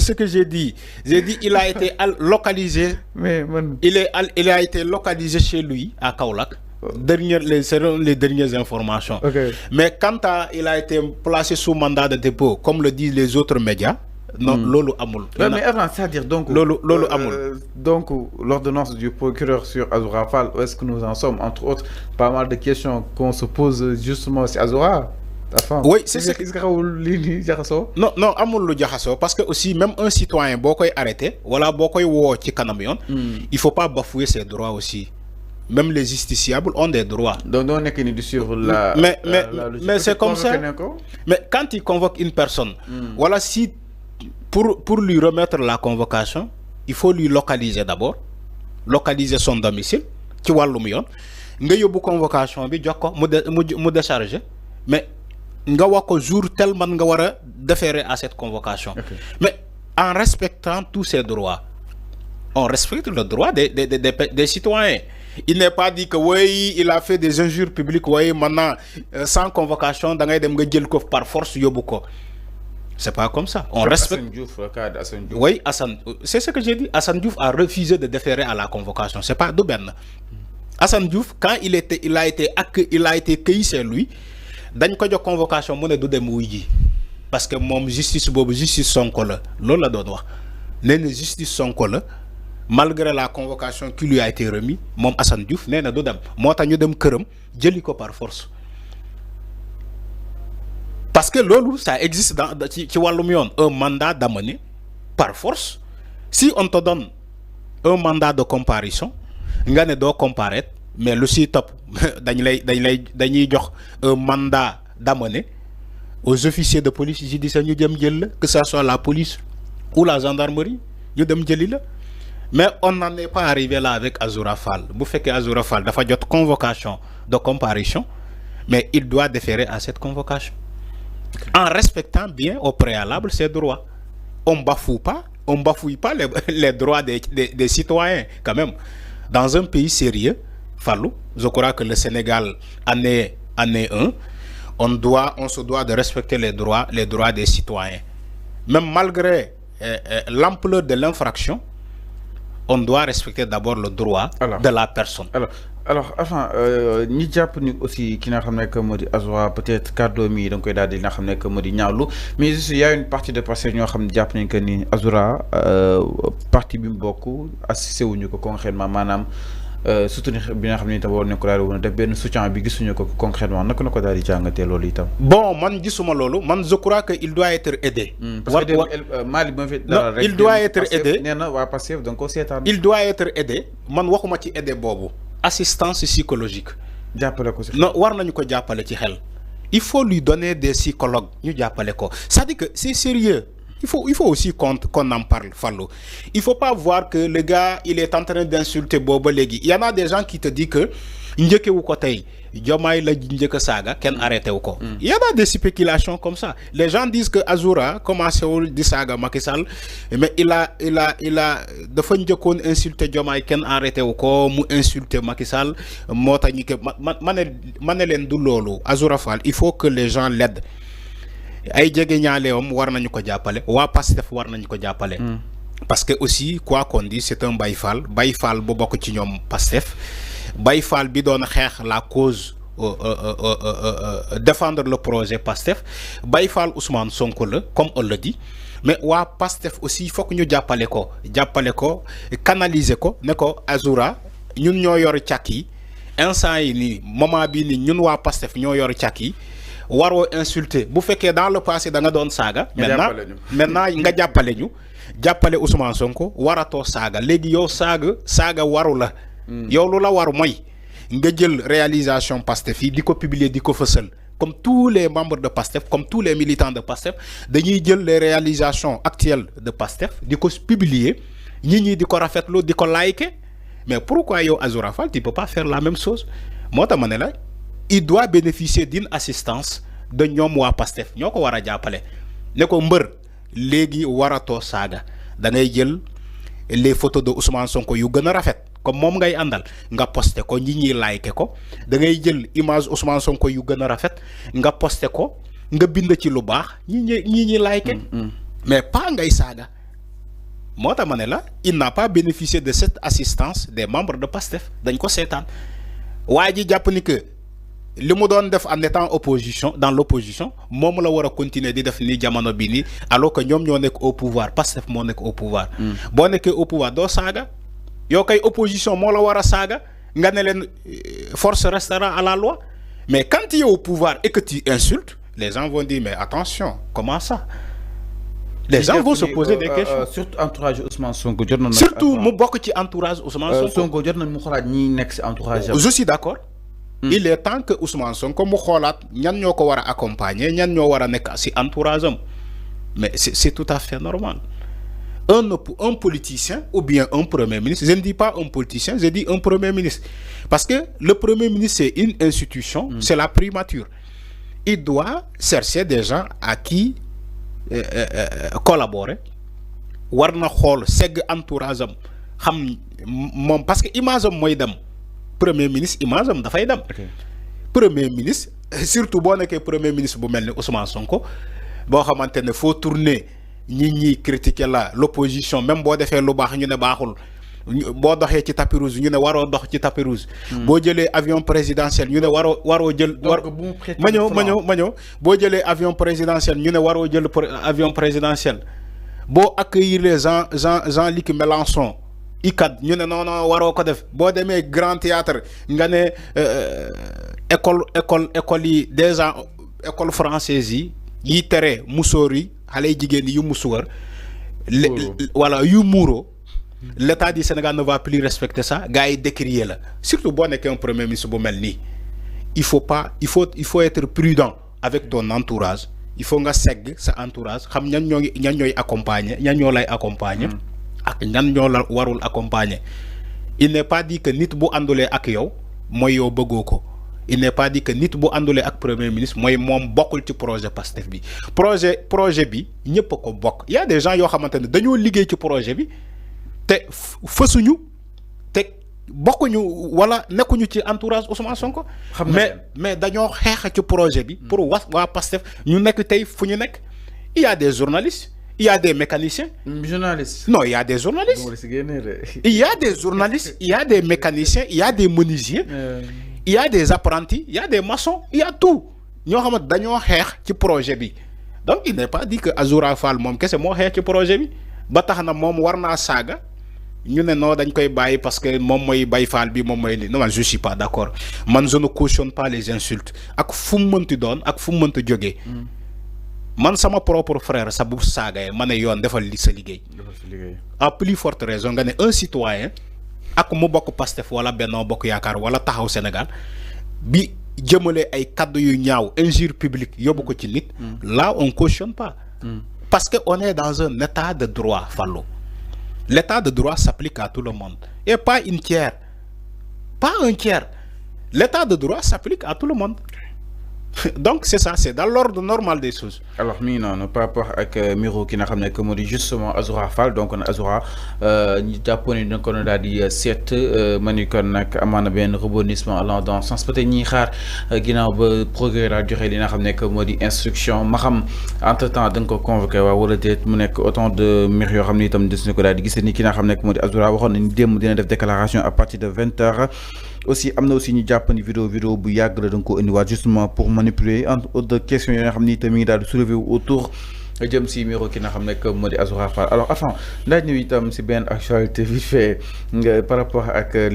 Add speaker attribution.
Speaker 1: c'est ce que j'ai dit. J'ai dit il a été localisé.
Speaker 2: Mais
Speaker 1: il a été localisé chez lui à Kaolack. Seront les dernières informations.
Speaker 2: Okay.
Speaker 1: Mais quand il a été placé sous mandat de dépôt, comme le disent les autres médias, non, lolo amul.
Speaker 2: Mais avant, c'est-à-dire donc
Speaker 1: lolo amul.
Speaker 2: Donc l'ordonnance du procureur sur Azoura Fall, où est-ce que nous en sommes? Entre autres, pas mal de questions qu'on se pose justement sur Azoura.
Speaker 1: Oui, c'est ça. Non, non, amul lu jaxaso parce que aussi même un citoyen bokoy arrêté, voilà bokoy wo ci kanam yoon, il faut pas bafouer ses droits aussi. Même les justiciables ont des droits.
Speaker 2: Donc on est que sur la
Speaker 1: mais c'est comme ça. Mais quand il convoque une personne, voilà, si pour lui remettre la convocation, il faut lui localiser d'abord, localiser son domicile ci walum yoon nga yóbbu convocation bi jox ko mu décharger, mais nga wax ko jour tel man nga wara déférer à cette convocation. Mais en respectant tous ses droits, on respecte le droit des citoyens. Il n'est pas dit que oui, il a fait des injures publiques, oui, maintenant sans convocation da ngay dem nga jël ko par force yóbbu ko. C'est pas comme ça. On respecte. Oui, Assane, c'est ce que j'ai dit. Assane Diouf a refusé de déférer à la convocation. C'est pas Doben. Assane Diouf, quand il a été cueilli chez lui, dañ ko jox convocation mu ne du dem wuy ji parce que moom justice boobu justice Sonko la loolu la doon wax nee na justice Sonko la malgré la convocation qui lui a été remise moom Assane Diouf nee na du dem moo tax ñu dem këram jëli ko par force parce que loolu ça existe dans ci wàllum yoon un mandat d'amener par force. Si on te donne un mandat de comparution nga ne doo comparaître, mais le si top dañuy jox un mandat d'amener aux officiers de police judiciaire ñu dem jël la, que ça soit la police ou la gendarmerie ñu dem jëli la. Mais on n'en est pas arrivé là avec Azoura Fall. Bu fekkee Azoura Fall dafa jot convocation de comparution, mais il doit déférer à cette convocation en respectant bien au préalable ses droits. On bafouille pas les droits des citoyens quand même. Dans un pays sérieux, Fallou, je crois que le Sénégal année 1, on se doit de respecter les droits des citoyens. Même malgré l'ampleur de l'infraction, on doit respecter d'abord le droit de la personne.
Speaker 2: Alors enfin ñi jàpp ni aussi ki nga xam ne que moo di Azoura peut-être kàddu mi da nga koy daal di nga xam ne que moo di ñaawlu, mais juste y a une partie de personnes ñoo xam ne jàpp nañ que ni Azoura parti bi mu bokk assisté wuñu ko concrètement maanaam soutenir bi nga xam ne itam war nañ ko daal di woon def benn soutien bi gisuñu ko concrètement naka la ko daal di jàngatee loolu itam.
Speaker 1: Bon man gisuma loolu, man je crois que il doit être aidé.
Speaker 2: parce que Mali ba fi
Speaker 1: non, il doit être aidé.
Speaker 2: nee na waa Pastef donc ko seetaan.
Speaker 1: Il doit être aidé, man waxuma ci aidé boobu. Assistance psychologique. Non, war nañu ko jàppale ci xel. Il faut lui donner des psychologues ñu jàppale ko. C'est-à-dire que c'est sérieux. Il faut aussi qu'on en parle, Fallou. Il faut pas voir que le gars il est en train d'insulter Bobo Légui. Il y en a des gens qui te disent que njëkke wu ko tey Diomaye la njëkk saaga kenn arrêté wu ko. Il y en a des spéculations comme ça. Les gens disent que Azoura commencé wul di saaga Macky Sall, mais il a dafa njëkkoon insulter Diomaye kenn arrêté wu ko mu insulter Macky Sall moo tax ñi que ma ne leen du loolu. Azoura Fall, il faut que les gens l'aident. Ay jege ñaaleewam war nañu ko jàppale, waa Pastef war nañu ko jàppale. Parce que aussi quoi qu'on dise c'est un Baye Fall bu bokk ci ñoom Pastef. Baye Fall bi doon xeex la cause défendre le projet Pastef, Baye Fall Ousmane Sonko la comme on le dit, mais waa Pastef aussi il faut que ñu jàppale ko canaliser ko ne ko Azoura ñun ñoo yor càkk yi instant yi nii moment bi ni ñun waa Pastef ñoo yor càkk yi waroo insulter bu fekkee dans le passé da nga doon saaga maintenant nga jàppale ñu jàppale Ousmane Sonko waratoo saaga léegi yow saaga waru la. yow lu la war mooy nga jël réalisation Pastef yi di ko publier di ko fësal comme tous les membres de Pastef, comme tous les militants de Pastef dañuy jël les réalisations actuelles de Pastef di ko publier ñi di ko rafetlu di ko liker. Mais pourquoi yow Azoura Fall tu peux pas faire la même chose? Moo tax ma ne la il doit bénéficier d'une assistance de ñoom waa Pastef ñoo ko war a jàppale ne ko mbër léegi waratoo saaga da ngay jël les photos de Ousmane Sonko yu gën a rafet comme moom ngay àndal nga posté ko ñi like ko da ngay jël image Ousmane Sonko yu gën a rafet nga posté ko nga bind ci lu baax ñi like mais pas ngay saaga moo tax ma ne la il n'a pas bénéficié de cette assistance des membres de PASTEF dañ ko seetaan waa ji jàpp ni que li mu doon def en étant opposition dans l'opposition moom la war a continuer di def ni jamono bi nii alors que ñoom ñoo nekk au pouvoir PASTEF moo nekk au pouvoir. boo nekkee au pouvoir doo saaga yow kay opposition moo la war a saaga nga ne leen force restera à la loi mais quand tu es au pouvoir et que tu insultes les gens vont dire mais attention comment ça. Les gens vont se poser des questions.
Speaker 2: Surtout entourage Ousmane Sonko.
Speaker 1: Surtout mu bokk ci entourage Ousmane Sonko.
Speaker 2: Sonko jot nañ mu xoolaat ñi nekk ci entourage.
Speaker 1: Je suis d'accord. Il est temps que Ousmane Sonko mu xoolaat ñan ñoo ko war a accompagner ñan ñoo war a nekk ci entourage am mais c'est tout à fait normal. Un politicien ou bien un premier ministre, je ne dis pas un politicien, je dis un premier ministre. Parce que le premier ministre, c'est une institution, c'est la primature. Il doit chercher des gens à qui collaborer. War na xool segg entourage am xam moom parce que image am mooy dem premier ministre image am dafay dem. Premier ministre surtout boo nekkee premier ministre bu mel ni Ousmane Sonko boo xamante ne faut tourner ñi critiquer l'opposition même boo defee lu baax ñu ne baaxul boo doxee ci tapis rouge ñu ne waroo dox ci tapis rouge. boo jëlee avion présidentiel ñu ne waroo jël. ma ñëw boo jëlee avion présidentiel ñu ne waroo jël avion présidentiel boo accueillir les Jean-Luc Mélenchon ICAD ñu ne non waroo ko def boo demee Grand Théâtre nga ne école yi déjà école française yi tere musóor yi xale jigéen yu musuwar voilà yu muuro l'État du Sénégal ne va plus respecter ça gars yi décrier la surtout boo nekkee un premier ministre bu mel nii il faut être prudent avec ton entourage il faut nga segg sa entourage xam ñan ñooy accompagner ñan ñoo lay accompagner ak ñan ñoo la warul accompagner il n'est pas dit que nit bu àndulee ak yow mooy yow bëggoo ko il n'est pas dit que nit bu àndulee ak premier ministre mooy moom bokkul ci projet PASTEF bi projet bi ñëpp a ko bokk y a des gens yoo xamante ne dañoo liggéey ci projet bi te fësuñu te bokkuñu wala nekkuñu ci entourage Ousmane Sonko. mais dañoo xeex ci projet bi. pour waa PASTEF ñu nekk tey fu ñu nekk. Il y a des journalistes, il y a des mécaniciens.
Speaker 2: Journalistes.
Speaker 1: Non, il y a des journalistes. Il y a des journalistes, il y a des mécaniciens, il y a des menuisiers, il y a des apprentis, il y a des maçons, il y a tout. Ñoo xamante dañoo xeex ci projet bi. Donc il n'est pas dit que Azoura Fall moom kese moo xeex ci projet bi ba tax na moom war naa saaga. ñu ne non dañ koy bàyyi parce que moom mooy bay faal bi moom mooy li non man je suis pas d'accord man je ne cautionne pas les insultes ak fu mu mënti doon ak fu mu mënti jógee man sama propre frère sa bu saagaye ma ne yoon defal li sa liggéey à plus forte raison nga ne un citoyen ak mu bokk Pastef wala Benno Bokk Yaakaar wala Taxaw Sénégal bi jëmale ay kaddu yu ñaaw injure publique yóbbu ko ci nit là on cautionne pas parce que on est dans un état de droit Fallou. L'état de droit s'applique à tout le monde et pas une tiers, pas un tiers. L'état de droit s'applique à tout le monde. Donc c'est ça, c'est dans l'ordre normal des choses.
Speaker 2: Alors non, par rapport avec Miro qui n'a jamais comme dit justement Azoura Fall donc on Azoura ni japonais donc on a dit 7 manikon nak amana ben rebondissement allant dans sens peut-être ni xaar ginaaw ba progrès la joxe li nga xamné que modi instruction ma xam entre-temps da nga ko convoquer wa wala déet mu nek autant de mbir yo xamni itam des na ko daal di gis ni ki nga xamné que modi Azoura waxon ni dem dina def déclaration à partir de 20h aussi amna aussi ñu japp ni vidéo bu yag la da nga ko indi wa justement pour manipuler entre autres questions yi nga xamni itam mi daal soulever autour jëm si Miro ki nga xam ne que moo di Azoura Fall alors enfin laaj ñu itam si benn actualité vite fait par rapport ak